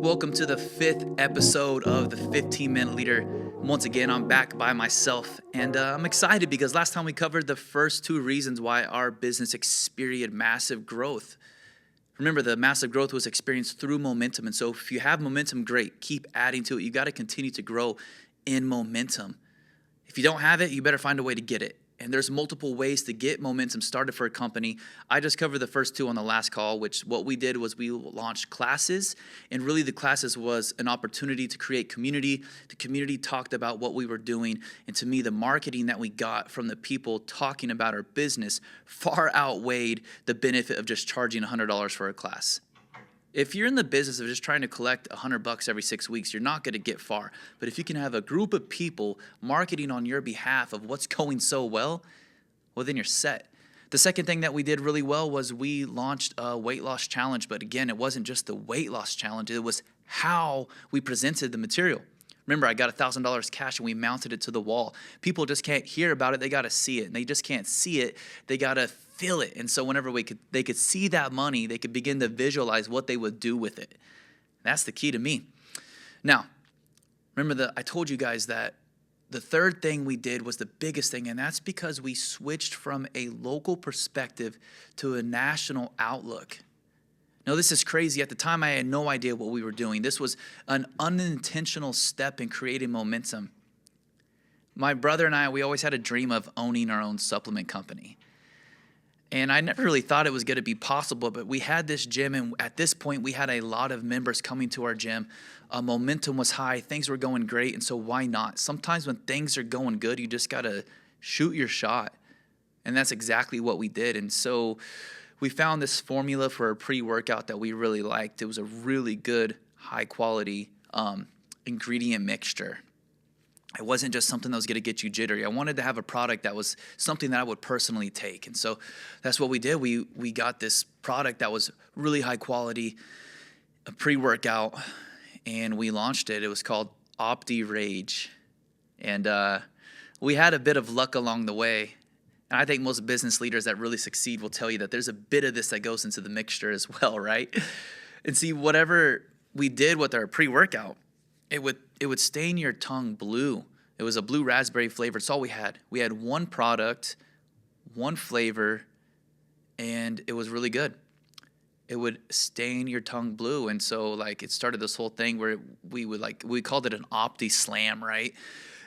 Welcome to the fifth episode of the 15-Minute Leader. Once again, I'm back by myself, and I'm excited because last time we covered the first two reasons why our business experienced massive growth. Remember, the massive growth was experienced through momentum, and so if you have momentum, great. Keep adding to it. You got to continue to grow in momentum. If you don't have it, you better find a way to get it. And there's multiple ways to get momentum started for a company. I just covered the first two on the last call, which what we did was we launched classes. And really the classes was an opportunity to create community. The community talked about what we were doing. And to me, the marketing that we got from the people talking about our business far outweighed the benefit of just charging $100 for a class. If you're in the business of just trying to collect $100 every 6 weeks, you're not going to get far. But if you can have a group of people marketing on your behalf of what's going so well, then you're set. The second thing that we did really well was we launched a weight loss challenge. But again, it wasn't just the weight loss challenge. It was how we presented the material. Remember, I got $1,000 cash and we mounted it to the wall. People just can't hear about it. They got to see it. And they just can't see it. They got to feel it. And so whenever they could see that money, they could begin to visualize what they would do with it. That's the key to me. Now, remember I told you guys that the third thing we did was the biggest thing, and that's because we switched from a local perspective to a national outlook. Now, this is crazy. At the time, I had no idea what we were doing. This was an unintentional step in creating momentum. My brother and I, we always had a dream of owning our own supplement company. And I never really thought it was going to be possible, but we had this gym, and at this point, we had a lot of members coming to our gym. Momentum was high. Things were going great, and so why not? Sometimes when things are going good, you just got to shoot your shot, and that's exactly what we did. And so we found this formula for a pre-workout that we really liked. It was a really good, high-quality ingredient mixture. It wasn't just something that was going to get you jittery. I wanted to have a product that was something that I would personally take. And so that's what we did. We got this product that was really high quality, a pre-workout, and we launched it. It was called Opti Rage. And we had a bit of luck along the way. And I think most business leaders that really succeed will tell you that there's a bit of this that goes into the mixture as well, right? And see, whatever we did with our pre-workout, it would stain your tongue blue. It was a blue raspberry flavor. It's all we had. We had one product, one flavor, and it was really good. It would stain your tongue blue. And so it started this whole thing where we called it an Opti Slam, right?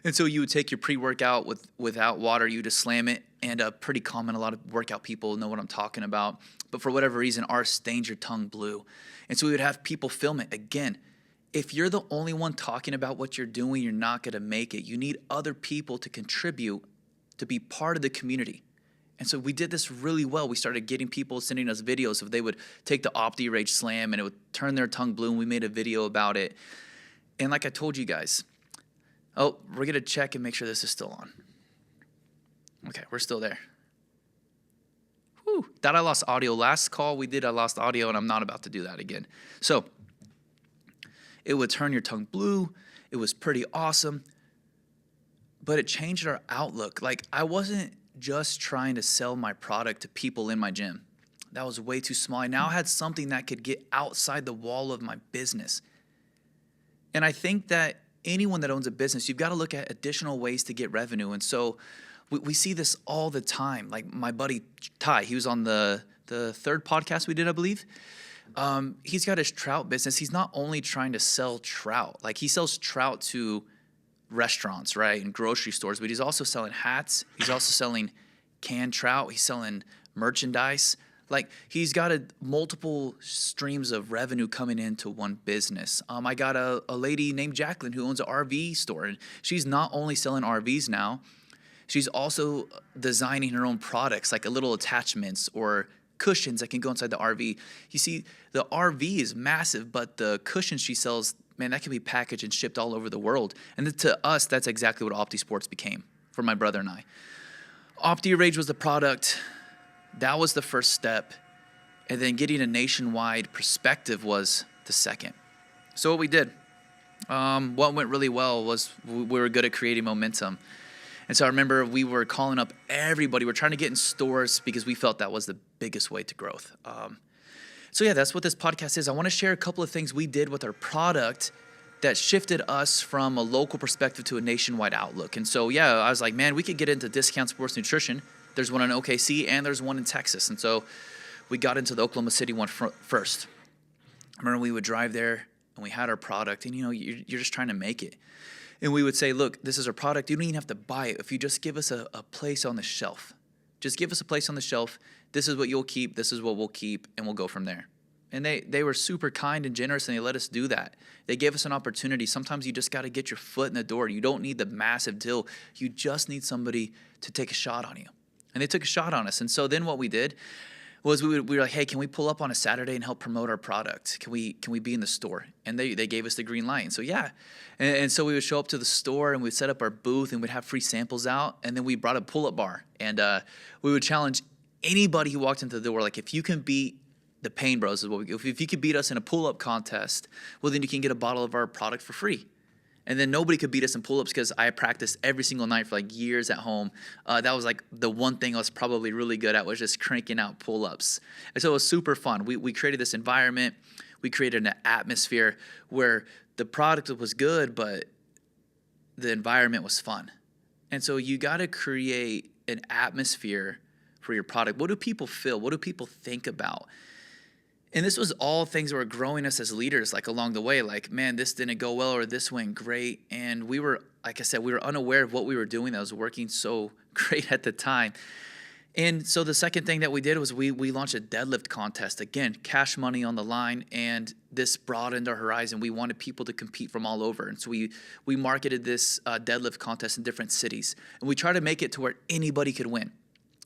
And so you would take your pre-workout without water, you just slam it, and pretty common, a lot of workout people know what I'm talking about. But for whatever reason, ours stains your tongue blue. And so we would have people film it. Again, if you're the only one talking about what you're doing, you're not going to make it. You need other people to contribute, to be part of the community. And so we did this really well. We started getting people sending us videos of they would take the Opti Rage Slam and it would turn their tongue blue, and we made a video about it. And like I told you guys, we're going to check and make sure this is still on. Okay, we're still there. Whew, thought I lost audio. Last call we did, I lost audio, and I'm not about to do that again. So it would turn your tongue blue. It was pretty awesome. But it changed our outlook. I wasn't just trying to sell my product to people in my gym. That was way too small. I now had something that could get outside the wall of my business. And I think that anyone that owns a business, you've got to look at additional ways to get revenue. And so we see this all the time. Like my buddy Ty, he was on the third podcast we did, I believe. He's got his trout business. He's not only trying to sell trout, he sells trout to restaurants, right, and grocery stores, but he's also selling hats. He's also selling canned trout. He's selling merchandise. He's got multiple streams of revenue coming into one business. I got a lady named Jacqueline who owns an RV store, and she's not only selling RVs now, she's also designing her own products, like little attachments or cushions that can go inside the RV. You see, the RV is massive, but the cushions she sells, man, that can be packaged and shipped all over the world. And to us, that's exactly what Opti Sports became for my brother and I. Opti Rage was the product. That was the first step. And then getting a nationwide perspective was the second. So what we did, what went really well was we were good at creating momentum. And so I remember we were calling up everybody. We're trying to get in stores because we felt that was the biggest way to growth. So yeah, that's what this podcast is. I want to share a couple of things we did with our product that shifted us from a local perspective to a nationwide outlook. And so yeah, I was like, man, we could get into discount sports nutrition. There's one in OKC and there's one in Texas. And so we got into the Oklahoma City one first. I remember we would drive there and we had our product, and you're just trying to make it. And we would say, look, this is our product. You don't even have to buy it. If you just give us a place on the shelf, just give us a place on the shelf. This is what you'll keep. This is what we'll keep, and we'll go from there. And they were super kind and generous, and they let us do that. They gave us an opportunity. Sometimes you just got to get your foot in the door. You don't need the massive deal. You just need somebody to take a shot on you. And they took a shot on us. And so then what we did was we were like, hey, can we pull up on a Saturday and help promote our product? Can we be in the store? And they gave us the green light. And so yeah. And so we would show up to the store and we'd set up our booth and we'd have free samples out. And then we brought a pull-up bar. And we would challenge anybody who walked into the door, like, if you can beat the Pain Bros, is what we, if you could beat us in a pull-up contest, well, then you can get a bottle of our product for free. And then nobody could beat us in pull-ups because I practiced every single night for like years at home. That was like the one thing I was probably really good at, was just cranking out pull-ups. And so it was super fun. We created this environment. We created an atmosphere where the product was good, but the environment was fun. And so you got to create an atmosphere for your product. What do people feel? What do people think about? And this was all things that were growing us as leaders, like along the way, like, man, this didn't go well or this went great. And we were, like I said, we were unaware of what we were doing that was working so great at the time. And so the second thing that we did was we launched a deadlift contest. Again, cash money on the line, and this broadened our horizon. We wanted people to compete from all over. And so we marketed this deadlift contest in different cities. And we tried to make it to where anybody could win.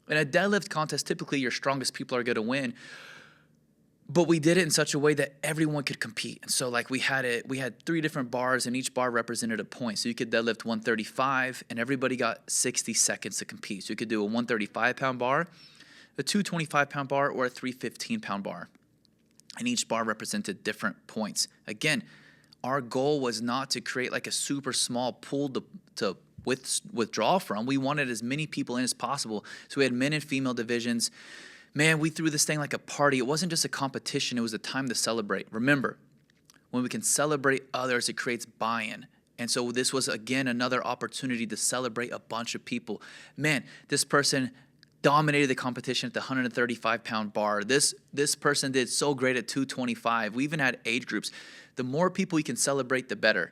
In a deadlift contest, typically your strongest people are going to win. But we did it in such a way that everyone could compete. And so like we had 3 different bars, and each bar represented a point. So you could deadlift 135 and everybody got 60 seconds to compete. So you could do a 135-pound bar, a 225-pound bar, or a 315-pound bar. And each bar represented different points. Again, our goal was not to create like a super small pool to withdraw from. We wanted as many people in as possible. So we had men and female divisions. Man, we threw this thing like a party. It wasn't just a competition. It was a time to celebrate. Remember, when we can celebrate others, it creates buy-in. And so this was, again, another opportunity to celebrate a bunch of people. Man, this person dominated the competition at the 135-pound bar. This person did so great at 225. We even had age groups. The more people we can celebrate, the better.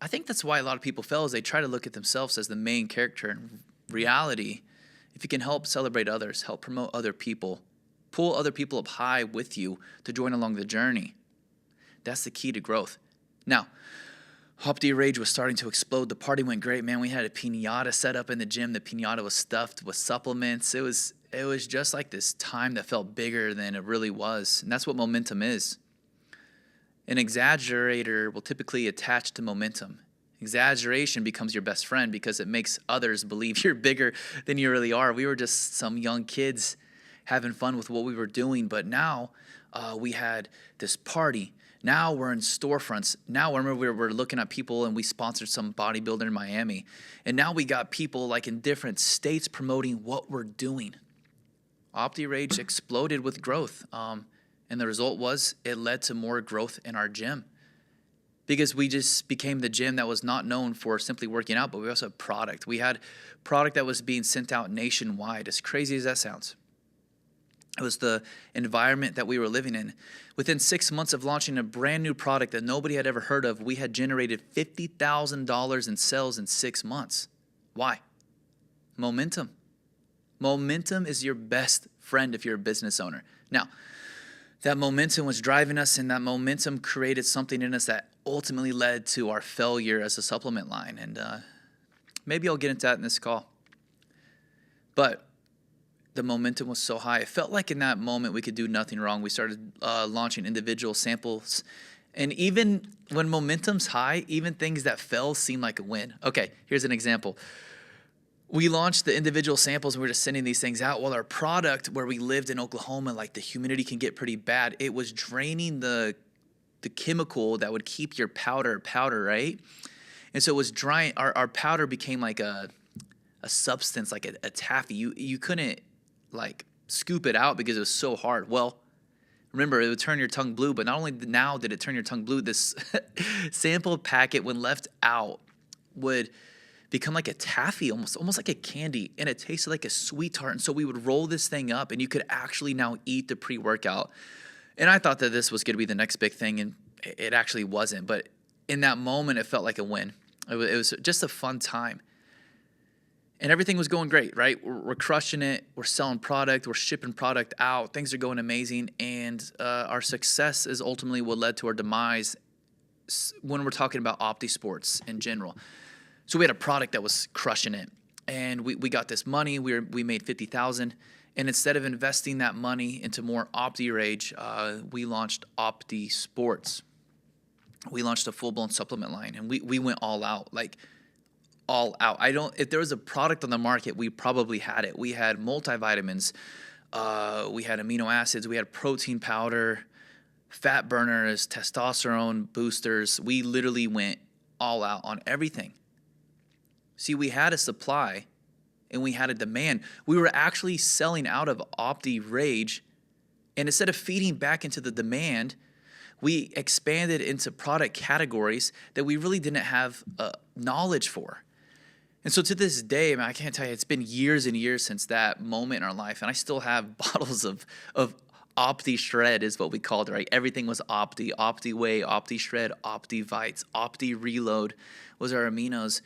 I think that's why a lot of people fail, is they try to look at themselves as the main character. In reality, if you can help celebrate others, help promote other people, pull other people up high with you to join along the journey, that's the key to growth. Now, Opti Rage was starting to explode. The party went great, man. We had a piñata set up in the gym. The piñata was stuffed with supplements. It was just like this time that felt bigger than it really was. And that's what momentum is. An exaggerator will typically attach to momentum. Exaggeration becomes your best friend because it makes others believe you're bigger than you really are. We were just some young kids having fun with what we were doing, but now we had this party. Now we're in storefronts. Now I remember we're looking at people, and we sponsored some bodybuilder in Miami. And now we got people like in different states promoting what we're doing. Opti Rage exploded with growth. And the result was it led to more growth in our gym. Because we just became the gym that was not known for simply working out, but we also had product. We had product that was being sent out nationwide, as crazy as that sounds. It was the environment that we were living in. Within 6 months of launching a brand new product that nobody had ever heard of, we had generated $50,000 in sales in 6 months. Why? Momentum. Momentum is your best friend if you're a business owner. Now, that momentum was driving us, and that momentum created something in us that ultimately led to our failure as a supplement line. And maybe I'll get into that in this call. But the momentum was so high. It felt like in that moment we could do nothing wrong. We started launching individual samples. And even when momentum's high, even things that fail seem like a win. Okay, here's an example. We launched the individual samples, and we were just sending these things out. Well, our product, where we lived in Oklahoma, like the humidity can get pretty bad. It was draining the chemical that would keep your powder, right? And so it was drying. Our powder became like a substance, like a taffy. You couldn't like scoop it out because it was so hard. Well, Remember, it would turn your tongue blue, but not only now did it turn your tongue blue, this sample packet, when left out, would become like a taffy, almost like a candy, and it tasted like a sweet tart. And so we would roll this thing up, and you could actually now eat the pre-workout. And I thought that this was going to be the next big thing, and it actually wasn't. But in that moment, it felt like a win. It was just a fun time. And everything was going great, right? We're crushing it. We're selling product. We're shipping product out. Things are going amazing. And our success is ultimately what led to our demise when we're talking about Opti Sports in general. So we had a product that was crushing it. And we got this money. We made $50,000. And instead of investing that money into more Opti Rage, we launched Opti Sports. We launched a full-blown supplement line. And we went all out, like all out. If there was a product on the market, we probably had it. We had multivitamins, we had amino acids, we had protein powder, fat burners, testosterone boosters. We literally went all out on everything. See, we had a supply and we had a demand. We were actually selling out of Opti Rage, and instead of feeding back into the demand, we expanded into product categories that we really didn't have knowledge for. And so to this day, man, I can't tell you, it's been years and years since that moment in our life. And I still have bottles of Opti Shred is what we called it, right? Everything was Opti Whey, Opti Shred, Opti Vites, Opti Reload was our aminos.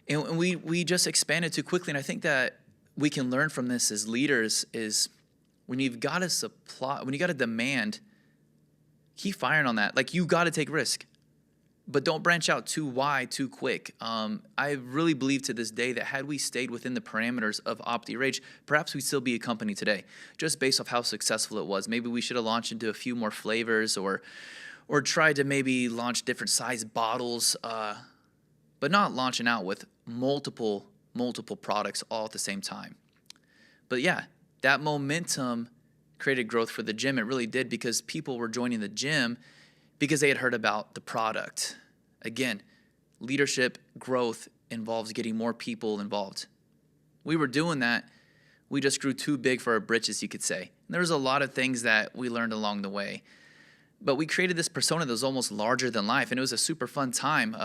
And we just expanded too quickly. And I think that we can learn from this as leaders is when you've got a supply, when you got a demand, keep firing on that. Like, you got to take risk. But don't branch out too wide too quick. I really believe to this day that had we stayed within the parameters of Opti Rage, perhaps we'd still be a company today, just based off how successful it was. Maybe we should have launched into a few more flavors or tried to maybe launch different size bottles, but not launching out with multiple products all at the same time. But yeah, that momentum created growth for the gym. It really did, because people were joining the gym because they had heard about the product. Again, leadership growth involves getting more people involved. We were doing that. We just grew too big for our britches, you could say. And there was a lot of things that we learned along the way. But we created this persona that was almost larger than life, and it was a super fun time.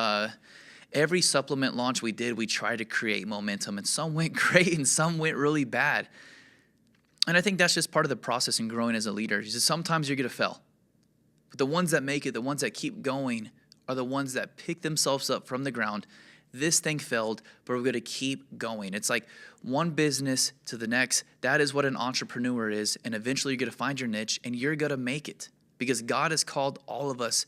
Every supplement launch we did, we tried to create momentum, and some went great and some went really bad. And I think that's just part of the process in growing as a leader. Sometimes you're going to fail. But the ones that make it, the ones that keep going, are the ones that pick themselves up from the ground. This thing failed, but we're going to keep going. It's like one business to the next. That is what an entrepreneur is. And eventually you're going to find your niche and you're going to make it, because God has called all of us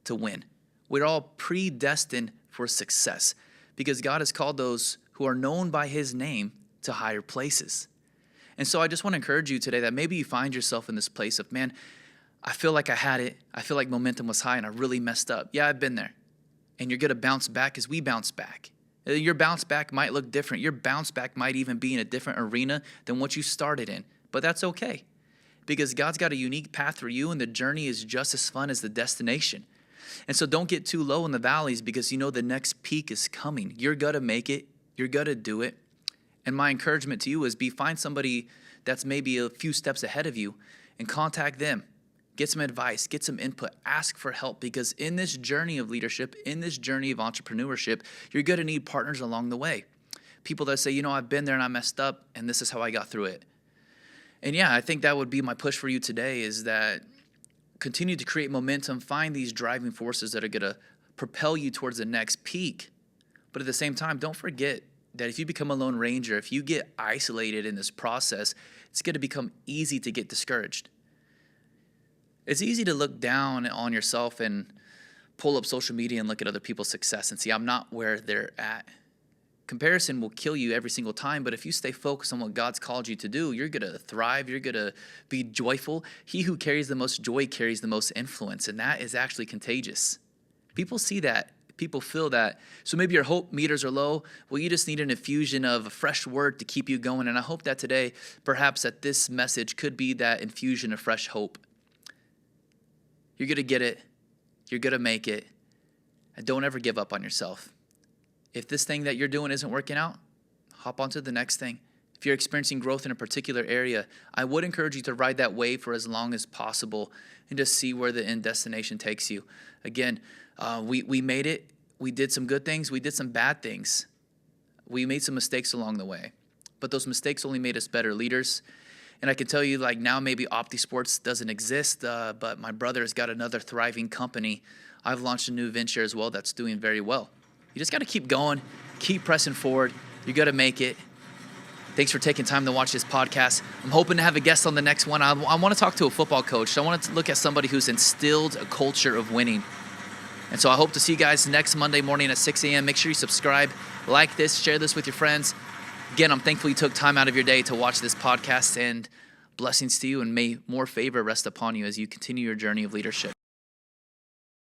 to win. We're all predestined for success, because God has called those who are known by his name to higher places. And so I just want to encourage you today that maybe you find yourself in this place of, man, I feel like I had it. I feel like momentum was high and I really messed up. Yeah, I've been there. And you're going to bounce back as we bounce back. Your bounce back might look different. Your bounce back might even be in a different arena than what you started in. But that's okay, because God's got a unique path for you, and the journey is just as fun as the destination. And so don't get too low in the valleys, because you know the next peak is coming. You're going to make it. You're going to do it. And my encouragement to you is find somebody that's maybe a few steps ahead of you and contact them. Get some advice, get some input, ask for help, because in this journey of leadership, in this journey of entrepreneurship, you're going to need partners along the way. People that say, I've been there and I messed up, and this is how I got through it. And yeah, I think that would be my push for you today, is that continue to create momentum, find these driving forces that are going to propel you towards the next peak. But at the same time, don't forget that if you become a lone ranger, if you get isolated in this process, it's going to become easy to get discouraged. It's easy to look down on yourself and pull up social media and look at other people's success and see, I'm not where they're at. Comparison will kill you every single time, but if you stay focused on what God's called you to do, you're going to thrive, you're going to be joyful. He who carries the most joy carries the most influence, and that is actually contagious. People see that. People feel that. So maybe your hope meters are low. Well, you just need an infusion of a fresh word to keep you going, and I hope that today, perhaps that this message could be that infusion of fresh hope. You're going to get it. You're going to make it. And don't ever give up on yourself. If this thing that you're doing isn't working out, hop onto the next thing. If you're experiencing growth in a particular area, I would encourage you to ride that wave for as long as possible and just see where the end destination takes you. Again, we made it. We did some good things. We did some bad things. We made some mistakes along the way. But those mistakes only made us better leaders. And I can tell you, like, now maybe OptiSports doesn't exist, but my brother has got another thriving company. I've launched a new venture as well that's doing very well. You just got to keep going, keep pressing forward. You got to make it. Thanks for taking time to watch this podcast. I'm hoping to have a guest on the next one. I want to talk to a football coach. I want to look at somebody who's instilled a culture of winning. And so I hope to see you guys next Monday morning at 6 a.m. Make sure you subscribe, like this, share this with your friends. Again, I'm thankful you took time out of your day to watch this podcast, and blessings to you, and may more favor rest upon you as you continue your journey of leadership.